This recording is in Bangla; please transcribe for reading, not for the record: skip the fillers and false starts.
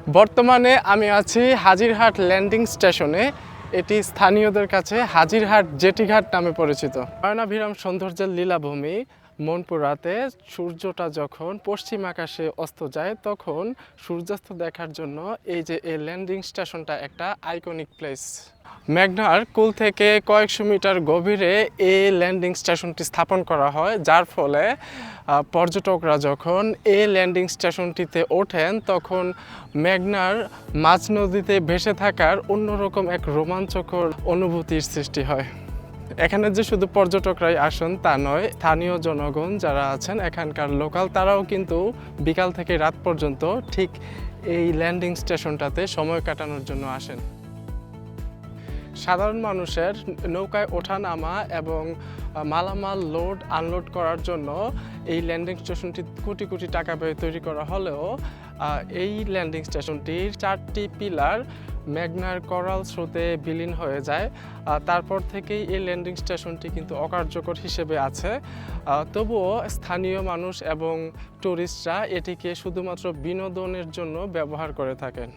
বর্তমানে আমি আছি হাজিরহাট ল্যান্ডিং স্টেশনে। এটি স্থানীয়দের কাছে হাজিরহাট জেটিঘাট নামে পরিচিত। নয়নাভিরাম সৌন্দর্যের লীলাভূমি মনপুরাতে সূর্যটা যখন পশ্চিম আকাশে অস্ত যায় তখন সূর্যাস্ত দেখার জন্য এই ল্যান্ডিং স্টেশনটা একটা আইকনিক প্লেস। মেঘনার কুল থেকে কয়েকশো মিটার গভীরে এই ল্যান্ডিং স্টেশনটি স্থাপন করা হয়, যার ফলে পর্যটকরা যখন এই ল্যান্ডিং স্টেশনটিতে ওঠেন তখন মেঘনার মাঝ নদীতে ভেসে থাকার অন্যরকম এক রোমাঞ্চকর অনুভূতির সৃষ্টি হয়। এখানে যে শুধু পর্যটকরাই আসেন তা নয়, স্থানীয় জনগণ যারা আছেন এখানকার লোকাল, তারাও কিন্তু বিকাল থেকে রাত পর্যন্ত ঠিক এই ল্যান্ডিং স্টেশনটাতে সময় কাটানোর জন্য আসেন। সাধারণ মানুষের নৌকায় ওঠা নামা এবং মালামাল লোড আনলোড করার জন্য এই ল্যান্ডিং স্টেশনটি কোটি কোটি টাকা ব্যয়ে তৈরি করা হলেও এই ল্যান্ডিং স্টেশনটির 4টি পিলার মেঘনার করাল স্রোতে বিলীন হয়ে যায়। তারপর থেকেই এই ল্যান্ডিং স্টেশনটি কিন্তু অকার্যকর হিসেবে আছে। তবুও স্থানীয় মানুষ এবং টুরিস্টরা এটিকে শুধুমাত্র বিনোদনের জন্য ব্যবহার করে থাকেন।